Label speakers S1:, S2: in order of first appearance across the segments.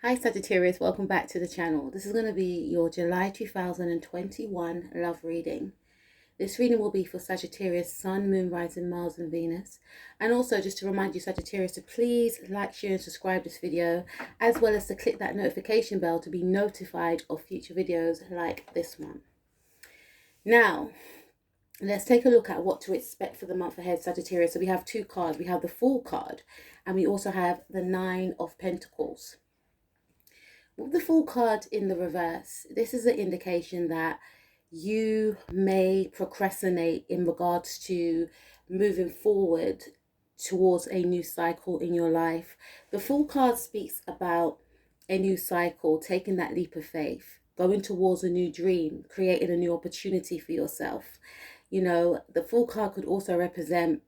S1: Hi Sagittarius, welcome back to the channel. This is going to be your July 2021 love reading. This reading will be for Sagittarius, Sun, Moon, Rising, Mars and Venus. And also just to remind you Sagittarius to please like, share and subscribe this video, as well as to click that notification bell to be notified of future videos like this one. Now, let's take a look at what to expect for the month ahead, Sagittarius. So we have two cards. We have the Fool card and we also have the Nine of Pentacles. With the Fool card in the reverse, this is an indication that you may procrastinate in regards to moving forward towards a new cycle in your life. The Fool card speaks about a new cycle, taking that leap of faith, going towards a new dream, creating a new opportunity for yourself. You know, the Fool card could also represent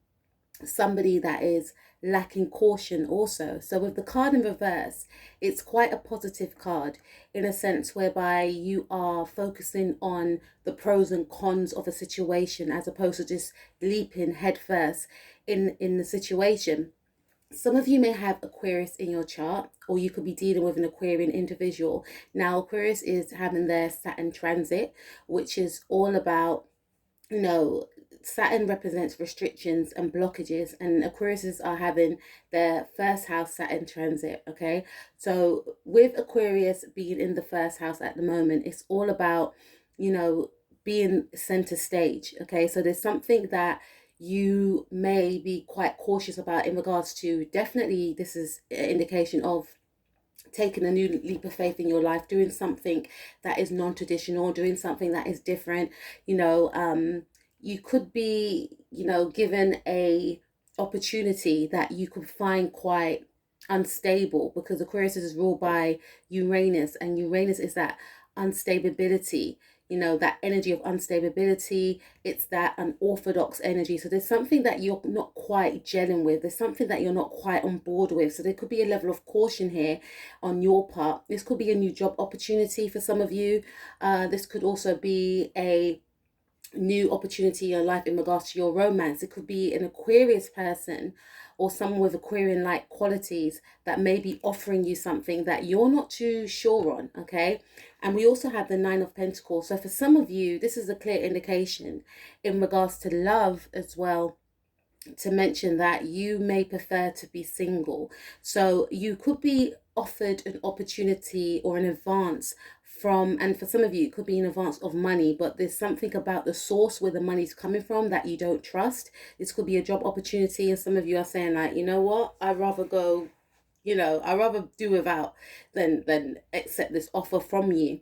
S1: somebody that is lacking caution also. So with the card in reverse, it's quite a positive card in a sense whereby you are focusing on the pros and cons of a situation as opposed to just leaping headfirst in the situation. Some of you may have Aquarius in your chart, or you could be dealing with an Aquarian individual. Now Aquarius is having their Saturn transit, which is all about, you know, Saturn represents restrictions and blockages, and Aquariuses are having their first house Saturn transit. Okay, so with Aquarius being in the first house at the moment, it's all about, you know, being center stage. Okay, so there's something that you may be quite cautious about in regards to, definitely this is an indication of taking a new leap of faith in your life, doing something that is non-traditional, doing something that is different. You know, you could be, you know, given a opportunity that you could find quite unstable, because Aquarius is ruled by Uranus, and Uranus is that unstability, you know, that energy of unstability. It's that unorthodox energy. So there's something that you're not quite gelling with. There's something that you're not quite on board with. So there could be a level of caution here on your part. This could be a new job opportunity for some of you. This could also be a new opportunity in your life in regards to your romance. It could be an Aquarius person or someone with Aquarian like qualities that may be offering you something that you're not too sure on. Okay, and we also have the Nine of Pentacles. So for some of you, this is a clear indication in regards to love as well, to mention that you may prefer to be single. So you could be offered an opportunity or an advance from, and for some of you it could be an advance of money, but there's something about the source where the money's coming from that you don't trust. This could be a job opportunity, and some of you are saying like, you know what, I'd rather go, you know, I'd rather do without than accept this offer from you.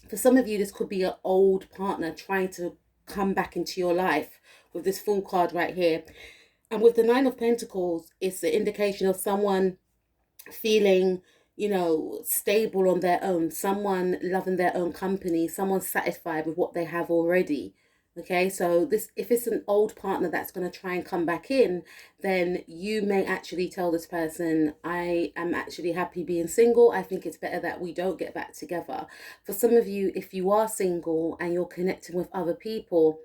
S1: For some of you, this could be an old partner trying to come back into your life with this Fool card right here. And with the Nine of Pentacles, it's the indication of someone feeling, you know, stable on their own, someone loving their own company, someone satisfied with what they have already. Okay, so this, if it's an old partner that's going to try and come back in, then you may actually tell this person, I am actually happy being single. I think it's better that we don't get back together. For some of you, if you are single and you're connecting with other people,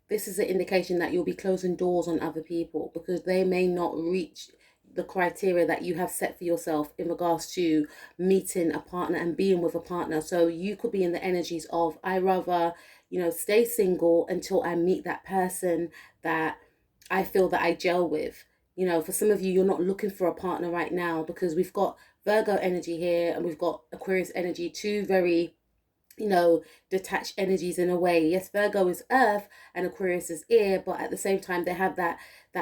S1: this is an indication that you'll be closing doors on other people because they may not reach the criteria that you have set for yourself in regards to meeting a partner and being with a partner. So you could be in the energies of, I rather, you know, stay single until I meet that person that I feel that I gel with. You know, for some of you, you're not looking for a partner right now because we've got Virgo energy here and we've got Aquarius energy, two very, you know, detached energies in a way. Yes, Virgo is earth and Aquarius is air, but at the same time they have that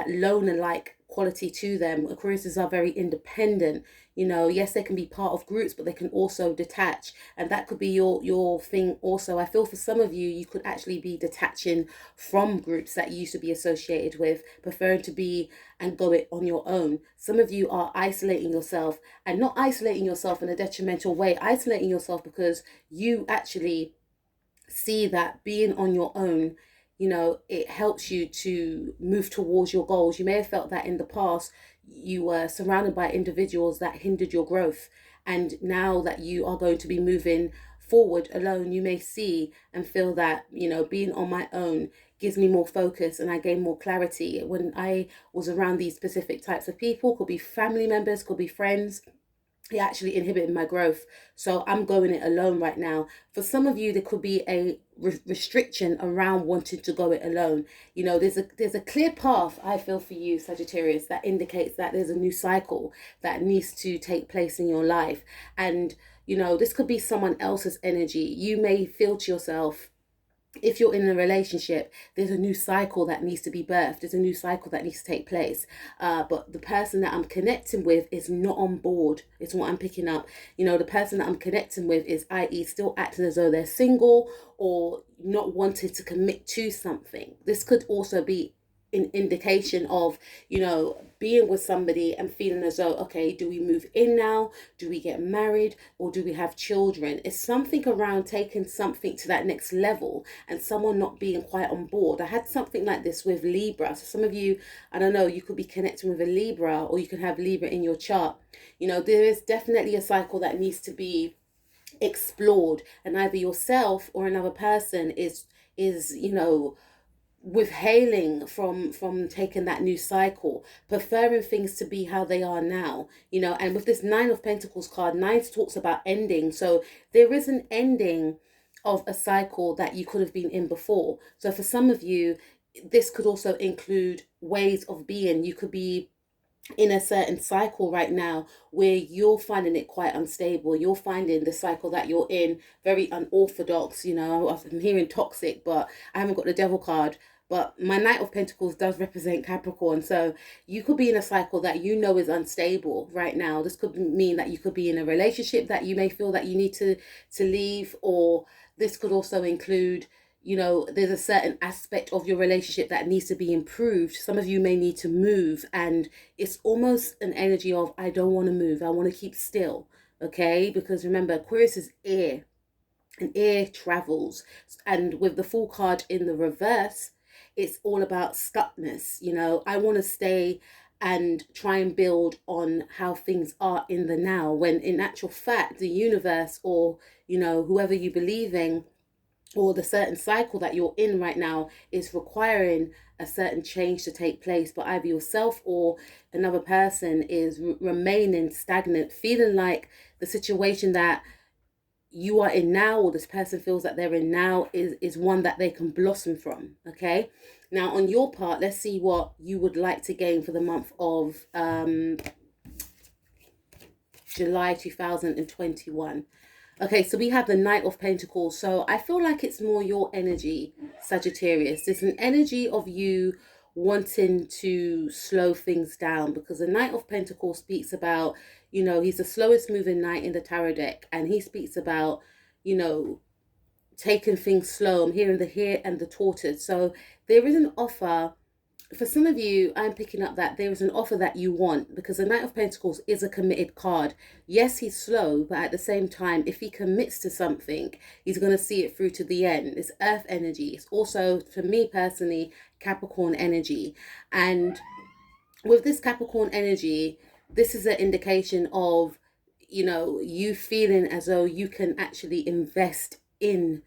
S1: loner like quality to them. Aquariuses are very independent. You know, yes, they can be part of groups, but they can also detach, and that could be your thing also. I feel for some of you, you could actually be detaching from groups that you used to be associated with, preferring to be and go it on your own. Some of you are isolating yourself, and not isolating yourself in a detrimental way, isolating yourself because you actually see that being on your own, you know, it helps you to move towards your goals. You may have felt that in the past you were surrounded by individuals that hindered your growth, and now that you are going to be moving forward alone, you may see and feel that, you know, being on my own gives me more focus and I gain more clarity. When I was around these specific types of people, could be family members, could be friends, it actually inhibited my growth. So I'm going it alone right now. For some of you, there could be a restriction around wanting to go it alone. You know, there's a clear path, I feel, for you, Sagittarius, that indicates that there's a new cycle that needs to take place in your life. And, you know, this could be someone else's energy. You may feel to yourself, if you're in a relationship, there's a new cycle that needs to be birthed. There's a new cycle that needs to take place. But the person that I'm connecting with is not on board. It's what I'm picking up. You know, the person that I'm connecting with is, i.e., still acting as though they're single or not wanting to commit to something. This could also be an indication of, you know, being with somebody and feeling as though, okay, do we move in now? Do we get married? Or do we have children? It's something around taking something to that next level and someone not being quite on board. I had something like this with Libra. So some of you, I don't know, you could be connecting with a Libra, or you can have Libra in your chart. You know, there is definitely a cycle that needs to be explored, and either yourself or another person is you know, withhailing from taking that new cycle, preferring things to be how they are now, you know. And with this Nine of Pentacles card, nine talks about ending. So there is an ending of a cycle that you could have been in before. So for some of you, this could also include ways of being. You could be in a certain cycle right now where you're finding it quite unstable. You're finding the cycle that you're in very unorthodox. You know, I'm hearing toxic, but I haven't got the devil card. But my Knight of Pentacles does represent Capricorn. So you could be in a cycle that you know is unstable right now. This could mean that you could be in a relationship that you may feel that you need to leave. Or this could also include, you know, there's a certain aspect of your relationship that needs to be improved. Some of you may need to move, and it's almost an energy of, I don't want to move, I want to keep still. Okay, because remember, Aquarius is air, and air travels. And with the Fool card in the reverse, it's all about stuckness. You know, I want to stay and try and build on how things are in the now, when in actual fact the universe, or, you know, whoever you believe in, or the certain cycle that you're in right now, is requiring a certain change to take place. But either yourself or another person is remaining stagnant, feeling like the situation that you are in now, or this person feels that they're in now, is one that they can blossom from. Okay, now on your part, let's see what you would like to gain for the month of July 2021. Okay, so we have the Knight of Pentacles. So I feel like it's more your energy, Sagittarius. It's an energy of you wanting to slow things down, because the Knight of Pentacles speaks about, you know, he's the slowest moving knight in the tarot deck, and he speaks about, you know, taking things slow. I'm hearing the hare and the tortoise. So there is an offer. For some of you, I'm picking up that there is an offer that you want, because the Knight of Pentacles is a committed card. Yes, he's slow, but at the same time, if he commits to something, he's going to see it through to the end. It's earth energy. It's also, for me personally, Capricorn energy. And with this Capricorn energy, this is an indication of, you know, you feeling as though you can actually invest in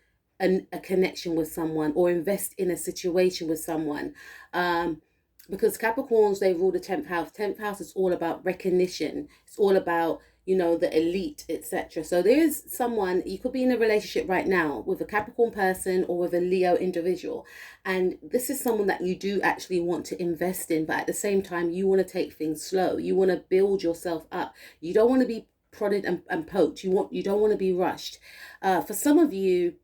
S1: a connection with someone, or invest in a situation with someone. Because Capricorns, they rule the 10th house. 10th house is all about recognition. It's all about, you know, the elite, etc. So there is someone, you could be in a relationship right now with a Capricorn person or with a Leo individual, and this is someone that you do actually want to invest in, but at the same time you want to take things slow. You want to build yourself up. You don't want to be prodded and poked. You don't want to be rushed. For some of you,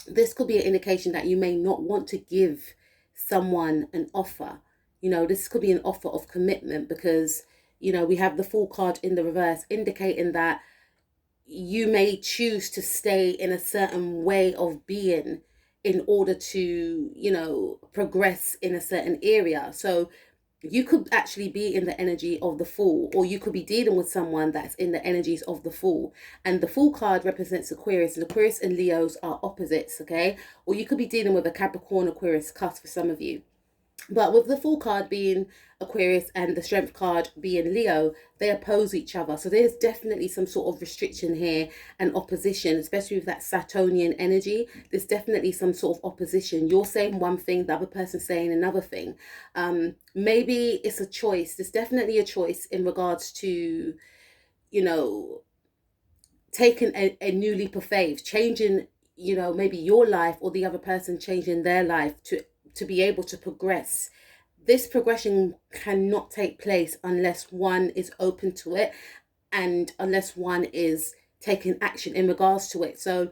S1: this could be an indication that you may not want to give someone an offer. You know, this could be an offer of commitment, because, you know, we have the Fool card in the reverse, indicating that you may choose to stay in a certain way of being in order to, you know, progress in a certain area. So you could actually be in the energy of the Fool, or you could be dealing with someone that's in the energies of the Fool. And the Fool card represents Aquarius, and Aquarius and Leos are opposites, okay? Or you could be dealing with a Capricorn Aquarius cusp for some of you. But with the Fool card being Aquarius and the Strength card being Leo, they oppose each other. So there's definitely some sort of restriction here and opposition, especially with that Saturnian energy. There's definitely some sort of opposition. You're saying one thing, the other person's saying another thing. Maybe it's a choice. There's definitely a choice in regards to, you know, taking a new leap of faith, changing, you know, maybe your life or the other person changing their life to be able to progress. This progression cannot take place unless one is open to it and unless one is taking action in regards to it. So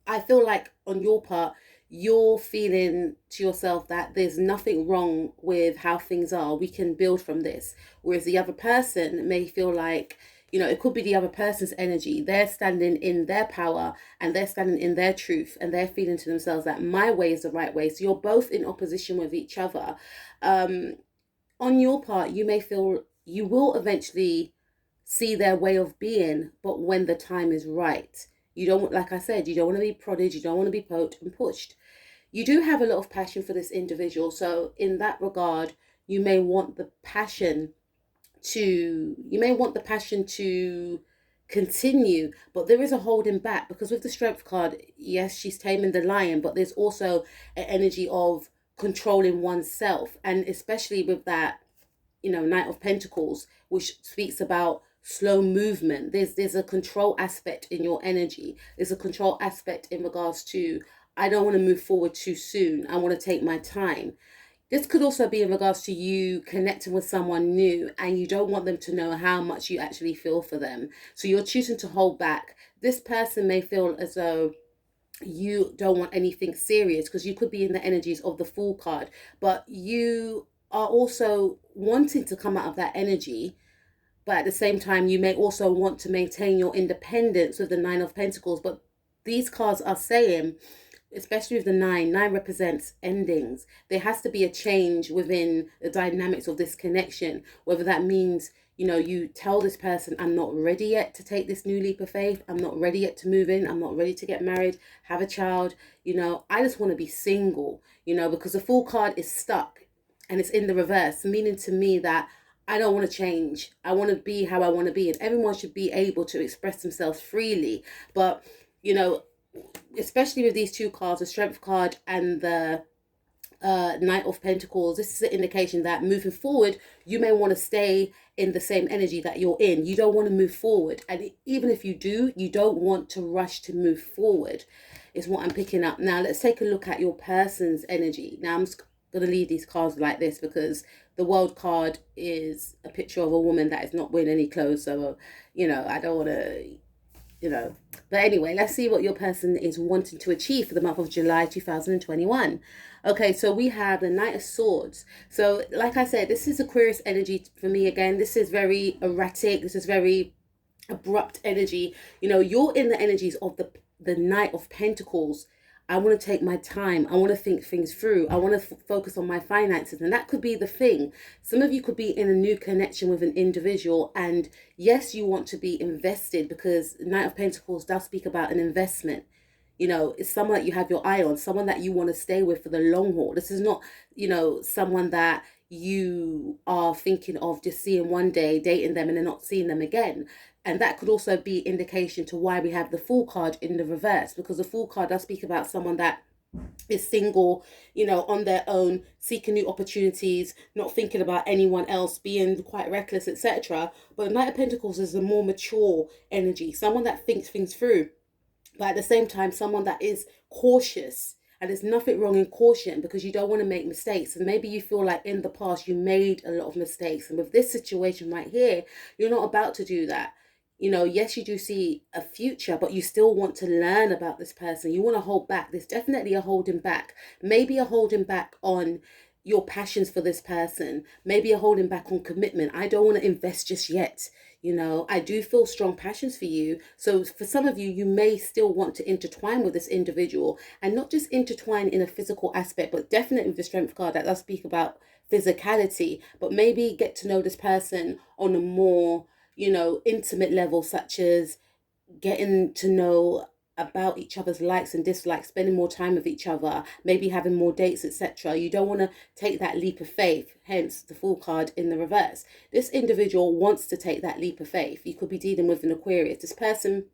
S1: I feel like on your part, you're feeling to yourself that there's nothing wrong with how things are. We can build from this. Whereas the other person may feel like, you know, it could be the other person's energy. They're standing in their power and they're standing in their truth and they're feeling to themselves that my way is the right way. So you're both in opposition with each other. On your part, you may feel you will eventually see their way of being, but when the time is right. You don't, like I said, you don't want to be prodded, you don't want to be poked and pushed. You do have a lot of passion for this individual. So in that regard, you may want the passion to continue, but there is a holding back because with the strength card, yes, she's taming the lion, but there's also an energy of controlling oneself, and especially with that, you know, Knight of Pentacles, which speaks about slow movement. There's a control aspect in your energy. There's a control aspect in regards to, I don't want to move forward too soon. I want to take my time. This could also be in regards to you connecting with someone new and you don't want them to know how much you actually feel for them. So you're choosing to hold back. This person may feel as though you don't want anything serious because you could be in the energies of the Fool card, but you are also wanting to come out of that energy. But at the same time, you may also want to maintain your independence with the Nine of Pentacles. But these cards are saying, especially with the nine represents endings. There has to be a change within the dynamics of this connection, whether that means, you know, you tell this person, I'm not ready yet to take this new leap of faith. I'm not ready yet to move in. I'm not ready to get married, have a child. You know, I just want to be single, you know, because the Fool card is stuck and it's in the reverse, meaning to me that I don't want to change. I want to be how I want to be. And everyone should be able to express themselves freely. But, you know, especially with these two cards, the Strength card and the Knight of Pentacles, this is an indication that moving forward, you may want to stay in the same energy that you're in. You don't want to move forward. And even if you do, you don't want to rush to move forward, is what I'm picking up. Now, let's take a look at your person's energy. Now, I'm just going to leave these cards like this because the World card is a picture of a woman that is not wearing any clothes. So, you know, I don't want to, you know. But anyway, let's see what your person is wanting to achieve for the month of July 2021. Okay, so we have the Knight of Swords. So, like I said, this is Aquarius energy for me again. This is very erratic. This is very abrupt energy. You know, you're in the energies of the Knight of Pentacles. I want to take my time. I want to think things through. I want to focus on my finances. And that could be the thing. Some of you could be in a new connection with an individual. And yes, you want to be invested because Knight of Pentacles does speak about an investment. You know, it's someone that you have your eye on, someone that you want to stay with for the long haul. This is not, you know, someone that you are thinking of just seeing one day, dating them and then not seeing them again. And that could also be indication to why we have the Fool card in the reverse, because the Fool card does speak about someone that is single, you know, on their own, seeking new opportunities, not thinking about anyone else, being quite reckless, etc. But the Knight of Pentacles is a more mature energy, someone that thinks things through, but at the same time, someone that is cautious. And there's nothing wrong in caution because you don't want to make mistakes. And maybe you feel like in the past you made a lot of mistakes. And with this situation right here, you're not about to do that. You know, yes, you do see a future, but you still want to learn about this person. You want to hold back. There's definitely a holding back. Maybe a holding back on your passions for this person. Maybe a holding back on commitment. I don't want to invest just yet. You know, I do feel strong passions for you. So for some of you, you may still want to intertwine with this individual, and not just intertwine in a physical aspect, but definitely with the Strength card that does speak about physicality, but maybe get to know this person on a more, you know, intimate level, such as getting to know about each other's likes and dislikes, spending more time with each other, maybe having more dates, etc. You don't want to take that leap of faith, hence the Fool card in the reverse. This individual wants to take that leap of faith. You could be dealing with an Aquarius. This person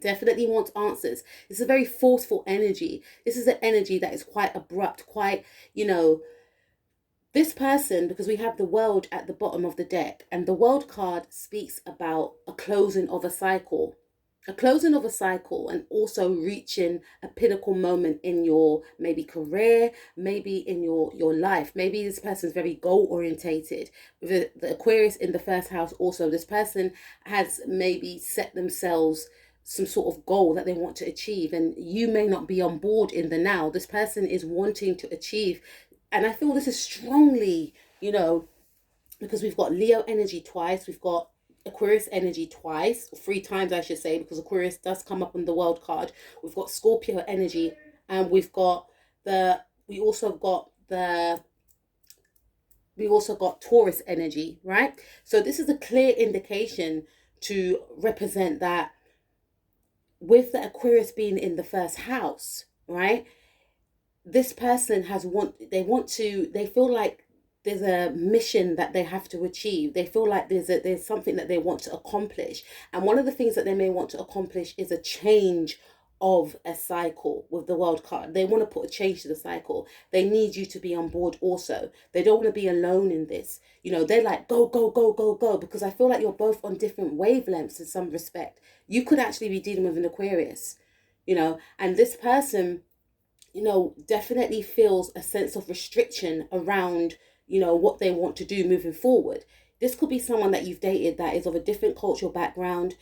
S1: definitely wants answers. It's a very forceful energy. This is an energy that is quite abrupt, quite, you know, This person, because we have the world at the bottom of the deck, and the world card speaks about a closing of a cycle. A closing of a cycle, and also reaching a pinnacle moment in your maybe career, maybe in your life. Maybe this person's very goal orientated. With the Aquarius in the first house, also this person has maybe set themselves some sort of goal that they want to achieve, and you may not be on board in the now. This person is wanting to achieve, and I feel this is strongly, because we've got Leo energy twice, we've got Aquarius energy twice, 3 times I should say, because Aquarius does come up on the world card. We've got Scorpio energy, and we also got Taurus energy, right? So this is a clear indication to represent that with the Aquarius being in the first house, right? This person they feel like there's a mission that they have to achieve. They feel like there's something that they want to accomplish. And one of the things that they may want to accomplish is a change of a cycle with the world card. They want to put a change to the cycle. They need you to be on board also. They don't want to be alone in this. They're like, go, go, go, go, go, because I feel like you're both on different wavelengths in some respect. You could actually be dealing with an Aquarius, and this person, definitely feels a sense of restriction around what they want to do moving forward. This could be someone that you've dated that is of a different cultural background,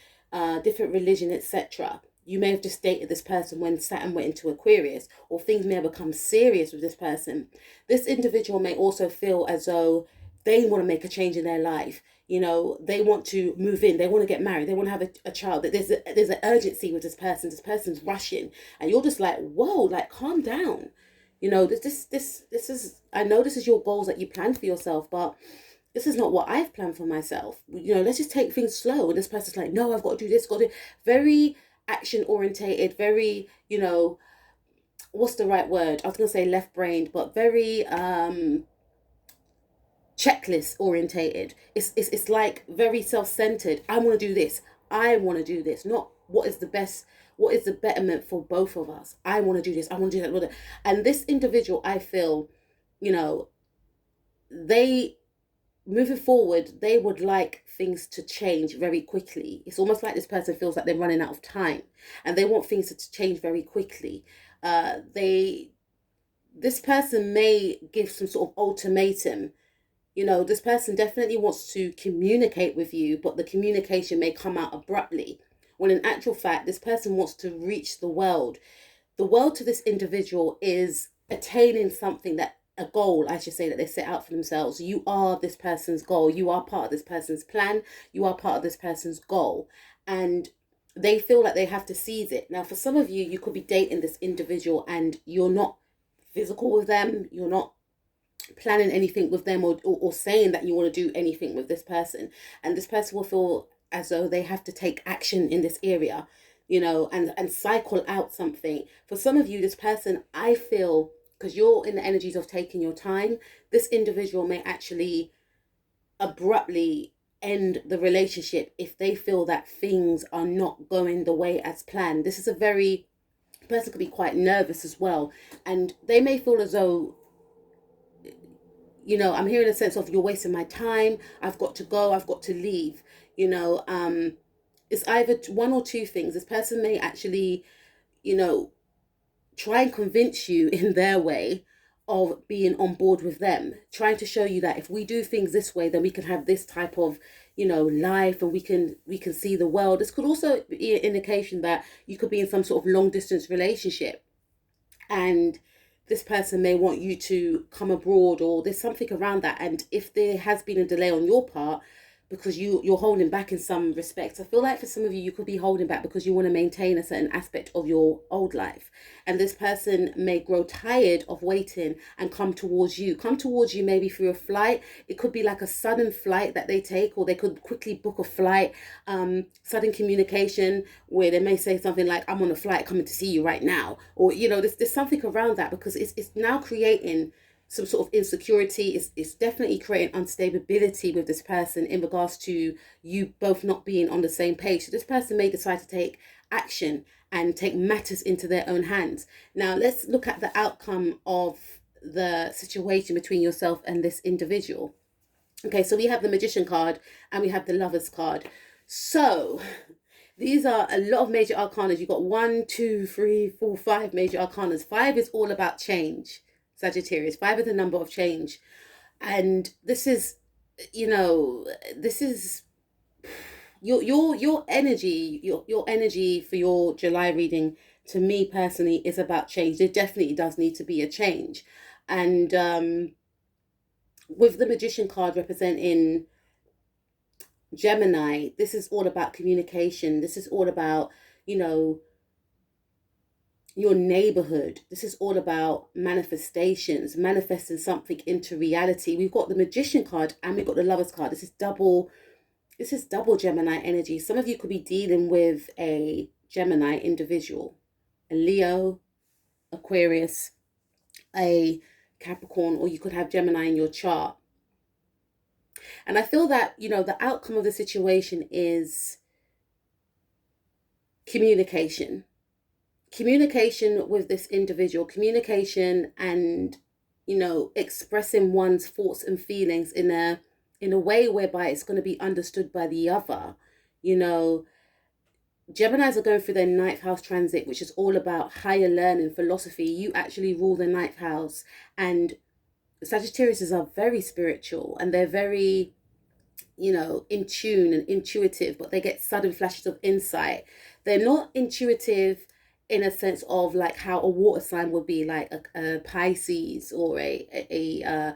S1: different religion, etc. You may have just dated this person when Saturn went into Aquarius, or things may have become serious with this person. This individual may also feel as though they want to make a change in their life. They want to move in, they want to get married, they want to have a child. There's an urgency with this person. This person's rushing, and you're just like, whoa, like, calm down. This is, I know this is your goals that you plan for yourself, but this is not what I've planned for myself. Let's just take things slow. And this person's like, no, I've got to do this, got to do. Very action orientated, very, what's the right word? I was going to say left brained, but very checklist orientated. It's like very self-centered. I want to do this. I want to do this. Not what is the betterment for both of us. I want to do this. I want to do that. And this individual, I feel, they, moving forward, they would like things to change very quickly. It's almost like this person feels like they're running out of time, and they want things to change very quickly. This person may give some sort of ultimatum. This person definitely wants to communicate with you, but the communication may come out abruptly. When in actual fact, this person wants to reach the world. The world to this individual is attaining something, a goal, I should say, that they set out for themselves. You are this person's goal. You are part of this person's plan. You are part of this person's goal. And they feel like they have to seize it. Now, for some of you, you could be dating this individual and you're not physical with them. You're not planning anything with them, or saying that you want to do anything with this person. And this person will feel as though they have to take action in this area, and cycle out something. For some of you, this person, I feel, because you're in the energies of taking your time, this individual may actually abruptly end the relationship if they feel that things are not going the way as planned. This is person could be quite nervous as well, and they may feel as though, I'm hearing a sense of, you're wasting my time, I've got to go, I've got to leave. It's either one or two things. This person may actually, try and convince you in their way of being on board with them, trying to show you that if we do things this way, then we can have this type of, life, and we can see the world. This could also be an indication that you could be in some sort of long distance relationship, and this person may want you to come abroad, or there's something around that. And if there has been a delay on your part, because you're holding back in some respects, I feel like for some of you, you could be holding back because you want to maintain a certain aspect of your old life. And this person may grow tired of waiting and come towards you maybe through a flight. It could be like a sudden flight that they take, or they could quickly book a flight, sudden communication, where they may say something like, I'm on a flight coming to see you right now. Or, there's something around that, because it's now creating some sort of insecurity. It's definitely creating instability with this person in regards to you both not being on the same page. So this person may decide to take action and take matters into their own hands. Now let's look at the outcome of the situation between yourself and this individual. Okay, so we have the Magician card and we have the Lovers card. So these are a lot of major arcanas. You've got 1, 2, 3, 4, 5 major arcanas. 5 is all about change, Sagittarius. 5 is the number of change. And this is, you know, this is your energy, your energy for your July reading, to me personally, is about change. There definitely does need to be a change. And with the Magician card representing Gemini, this is all about communication. This is all about, you know, your neighborhood. This is all about manifestations, manifesting something into reality. We've got the Magician card and we've got the Lovers card. This is double Gemini energy. Some of you could be dealing with a Gemini individual, a Leo, Aquarius, a Capricorn, or you could have Gemini in your chart. And I feel that, you know, the outcome of the situation is communication. Communication with this individual, communication, and, you know, expressing one's thoughts and feelings in a way whereby it's going to be understood by the other. You know, Geminis are going through their 9th house transit, which is all about higher learning, philosophy. You actually rule the 9th house, and Sagittariuses are very spiritual and they're very, you know, in tune and intuitive, but they get sudden flashes of insight. They're not intuitive in a sense of like how a water sign would be, like a Pisces or a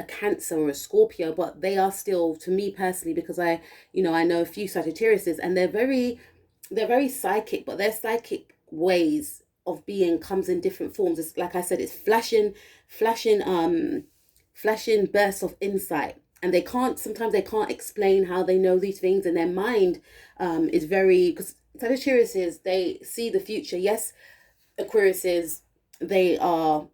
S1: Cancer or a Scorpio, but they are still, to me personally, because I know a few Sagittariuses, and they're very psychic, but their psychic ways of being comes in different forms. It's like I said, it's flashing bursts of insight, and sometimes they can't explain how they know these things, and their mind is very, because Sagittarius they see the future. Yes, Aquarius they are,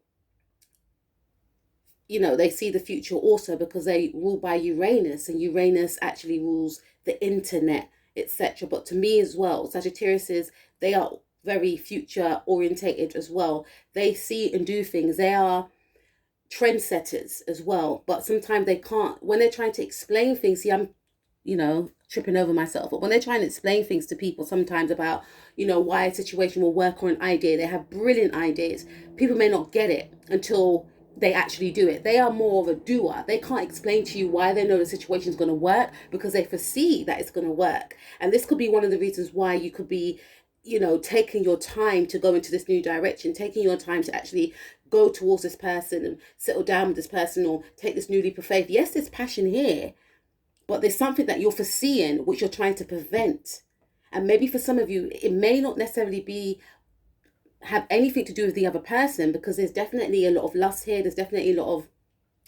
S1: you know, they see the future also because they rule by Uranus, and Uranus actually rules the internet, etc. But to me as well, Sagittarius they are very future orientated as well. They see and do things. They are trendsetters as well, but sometimes they can't, when they're trying to explain things. See, I'm, you know, tripping over myself, but when they're trying to explain things to people sometimes about, you know, why a situation will work, or an idea, they have brilliant ideas. People may not get it until they actually do it. They are more of a doer. They can't explain to you why they know the situation is going to work, because they foresee that it's going to work. And this could be one of the reasons why you could be, you know, taking your time to go into this new direction, taking your time to actually go towards this person and settle down with this person, or take this new leap of faith. Yes, there's passion here, but there's something that you're foreseeing which you're trying to prevent. And maybe for some of you, it may not necessarily have anything to do with the other person, because there's definitely a lot of lust here. There's definitely a lot of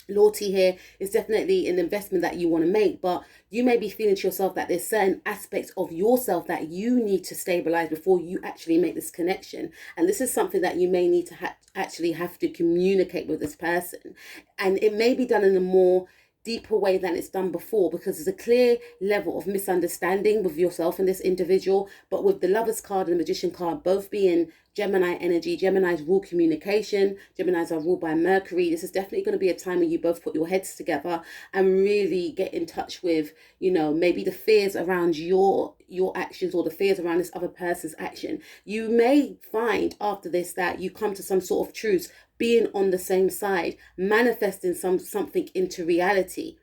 S1: loyalty here. It's definitely an investment that you want to make, but you may be feeling to yourself that there's certain aspects of yourself that you need to stabilize before you actually make this connection. And this is something that you may need to actually have to communicate with this person, and it may be done in a more deeper way than it's done before, because there's a clear level of misunderstanding with yourself and this individual. But with the Lovers card and the Magician card both being Gemini energy, Geminis rule communication, Geminis are ruled by Mercury. This is definitely going to be a time when you both put your heads together and really get in touch with, you know, maybe the fears around your actions, or the fears around this other person's action. You may find after this that you come to some sort of truth, being on the same side, manifesting something into reality,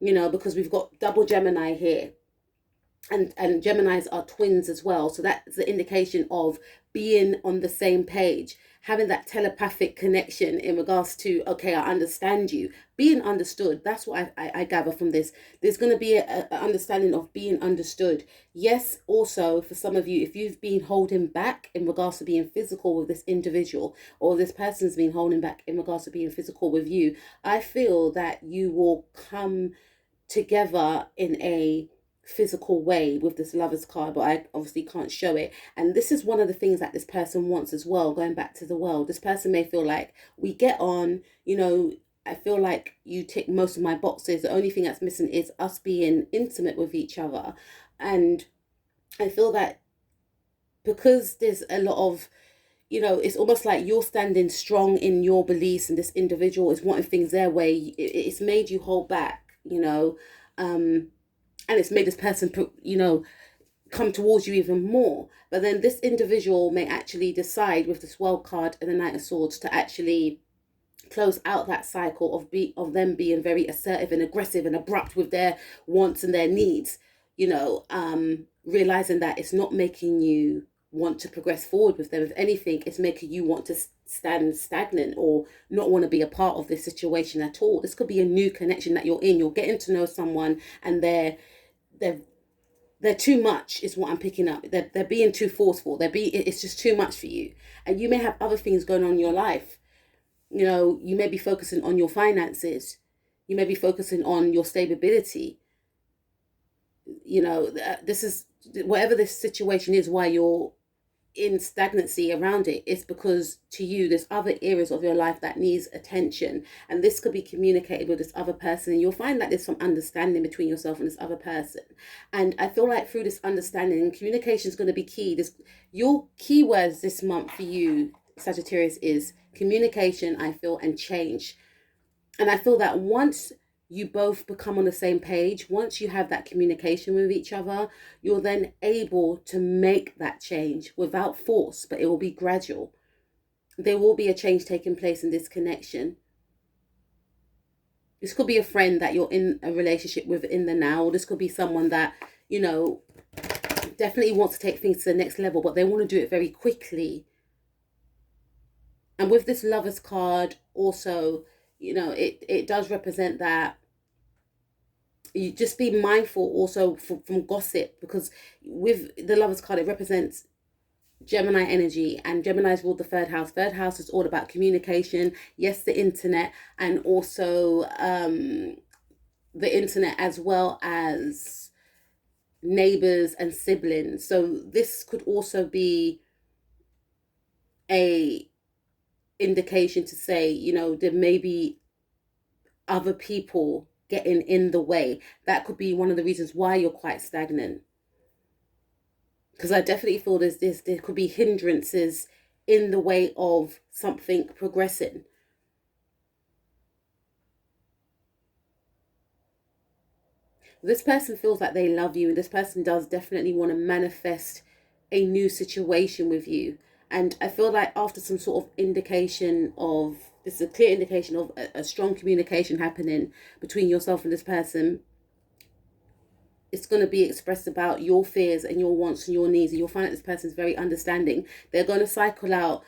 S1: you know, because we've got double Gemini here, and Geminis are twins as well. So that's the indication of being on the same page, having that telepathic connection in regards to, okay, I understand you, being understood. That's what I gather from this. There's going to be a understanding of being understood. Yes, also for some of you, if you've been holding back in regards to being physical with this individual, or this person's been holding back in regards to being physical with you, I feel that you will come together in a physical way with this Lovers card, but I obviously can't show it. And this is one of the things that this person wants as well. Going back to the world, this person may feel like, we get on, you know, I feel like you tick most of my boxes. The only thing that's missing is us being intimate with each other. And I feel that because there's a lot of, you know, it's almost like you're standing strong in your beliefs and this individual is wanting things their way. It's made you hold back, you know, and it's made this person, you know, come towards you even more. But then this individual may actually decide with this World card and the Knight of Swords to actually close out that cycle of them being very assertive and aggressive and abrupt with their wants and their needs, you know, realizing that it's not making you want to progress forward with them. If anything, it's making you want to stand stagnant or not want to be a part of this situation at all. This could be a new connection that you're in. You're getting to know someone and they're too much is what I'm picking up. They're being too forceful. It's just too much for you. And you may have other things going on in your life. You know, you may be focusing on your finances. You may be focusing on your stability. You know, this is, whatever this situation is, why you're in stagnancy around it, it's because to you there's other areas of your life that needs attention, and this could be communicated with this other person, and you'll find that there's some understanding between yourself and this other person. And I feel like through this understanding, communication is going to be key. Your keywords this month for you, Sagittarius, is communication, I feel, and change. And I feel that once you both become on the same page, once you have that communication with each other, you're then able to make that change without force, but it will be gradual. There will be a change taking place in this connection. This could be a friend that you're in a relationship with in the now, or this could be someone that, you know, definitely wants to take things to the next level, but they want to do it very quickly. And with this Lovers card also, you know, it does represent that you just be mindful also from gossip, because with the Lovers card, it represents Gemini energy, and Gemini's ruled the third house. Third house is all about communication, yes, the internet, and also the internet, as well as neighbors and siblings. So this could also be a indication to say, you know, there may be other people getting in the way. That could be one of the reasons why you're quite stagnant, because I definitely feel there could be hindrances in the way of something progressing. This person feels like they love you, and this person does definitely want to manifest a new situation with you. And I feel like after some sort of indication of, this is a clear indication of a strong communication happening between yourself and this person, it's going to be expressed about your fears and your wants and your needs. And you'll find that this person is very understanding. They're going to cycle out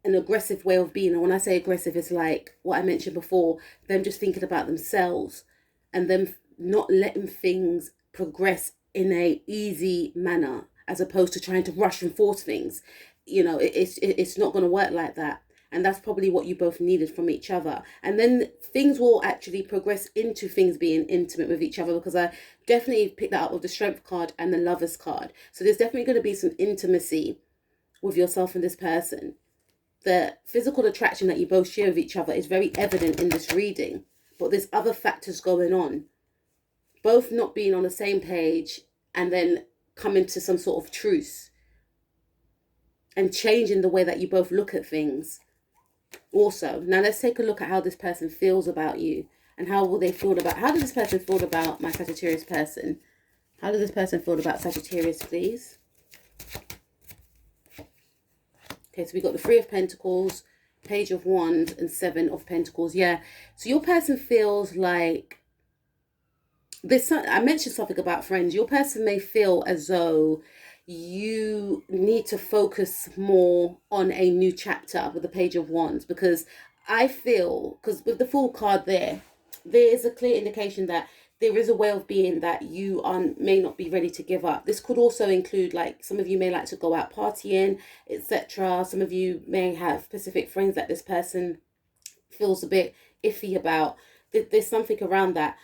S1: an aggressive way of being. And when I say aggressive, it's like what I mentioned before, them just thinking about themselves and them not letting things progress in a easy manner, as opposed to trying to rush and force things. You know, it's not going to work like that. And that's probably what you both needed from each other. And then things will actually progress into things being intimate with each other, because I definitely picked that up with the Strength card and the Lovers card. So there's definitely going to be some intimacy with yourself and this person. The physical attraction that you both share with each other is very evident in this reading, but there's other factors going on. Both not being on the same page, and then coming to some sort of truce and changing the way that you both look at things. Also, now let's take a look at how this person feels about you, and how does this person feel about my Sagittarius person? How does this person feel about Sagittarius, please? Okay, so we got the Three of Pentacles, Page of Wands, and Seven of Pentacles. Yeah, so your person feels like I mentioned something about friends. Your person may feel as though you need to focus more on a new chapter with the Page of Wands, because I feel, because with the Fool card there is a clear indication that there is a way of being that you may not be ready to give up. This could also include, like, some of you may like to go out partying, etc. Some of you may have specific friends that this person feels a bit iffy about. There's something around that.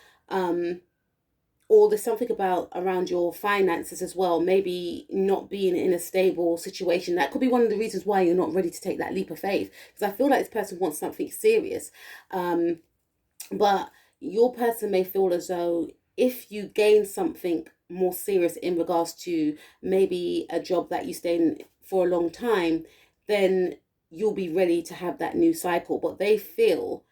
S1: Or there's something around your finances as well, maybe not being in a stable situation. That could be one of the reasons why you're not ready to take that leap of faith, because I feel like this person wants something serious. But your person may feel as though if you gain something more serious in regards to maybe a job that you stay in for a long time, then you'll be ready to have that new cycle. But they feel,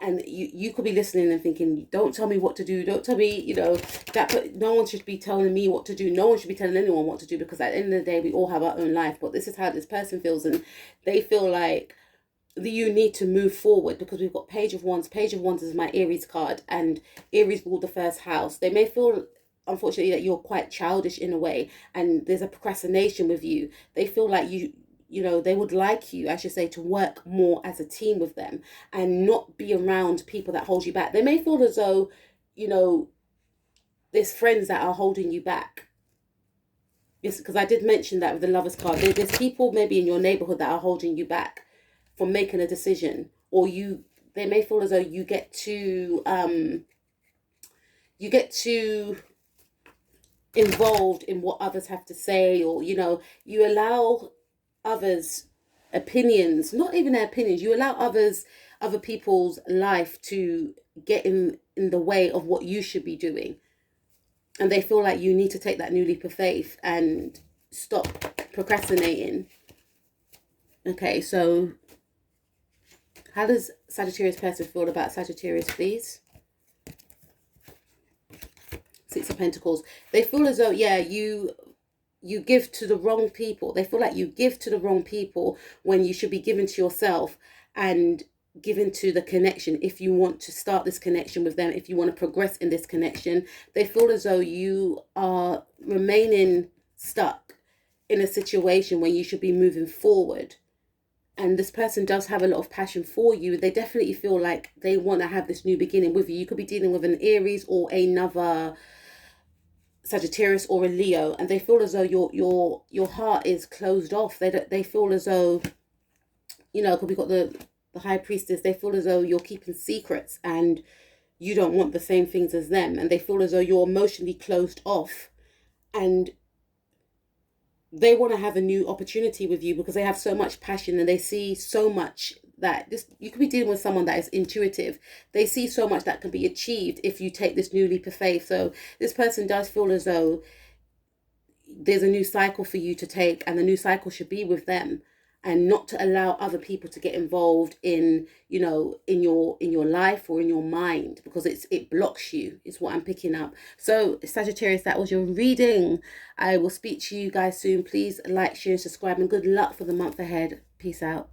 S1: and you could be listening and thinking, don't tell me what to do, don't tell me, you know, that no one should be telling me what to do, no one should be telling anyone what to do, because at the end of the day we all have our own life. But this is how this person feels, and they feel like you need to move forward, because we've got Page of Wands. Page of Wands is my Aries card, and Aries ruled the first house. They may feel, unfortunately, that you're quite childish in a way, and there's a procrastination with you. They feel like you know, they would like you, I should say, to work more as a team with them and not be around people that hold you back. They may feel as though, you know, there's friends that are holding you back. Yes, because I did mention that with the Lovers card. There's people maybe in your neighborhood that are holding you back from making a decision, or they may feel as though you get too involved in what others have to say, or, you know, you allow others' opinions, not even their opinions, you allow other people's life to get in the way of what you should be doing. And they feel like you need to take that new leap of faith and stop procrastinating. Okay, so how does Sagittarius person feel about Sagittarius, please? Six of Pentacles. They feel as though, yeah, you give to the wrong people. They feel like you give to the wrong people when you should be giving to yourself and given to the connection. If you want to start this connection with them, if you want to progress in this connection, they feel as though you are remaining stuck in a situation when you should be moving forward. And this person does have a lot of passion for you. They definitely feel like they want to have this new beginning with you. You could be dealing with an Aries or another Sagittarius or a Leo, and they feel as though your heart is closed off. They feel as though, you know, because we've got the High Priestess. They feel as though you're keeping secrets and you don't want the same things as them, and they feel as though you're emotionally closed off, and they want to have a new opportunity with you because they have so much passion and they see so much that this, you could be dealing with someone that is intuitive. They see so much that can be achieved if you take this new leap of faith. So this person does feel as though there's a new cycle for you to take, and the new cycle should be with them, and not to allow other people to get involved in, you know, in your life or in your mind, because it blocks you, is what I'm picking up. So Sagittarius, that was your reading. I will speak to you guys soon. Please like, share, subscribe, and good luck for the month ahead. Peace out.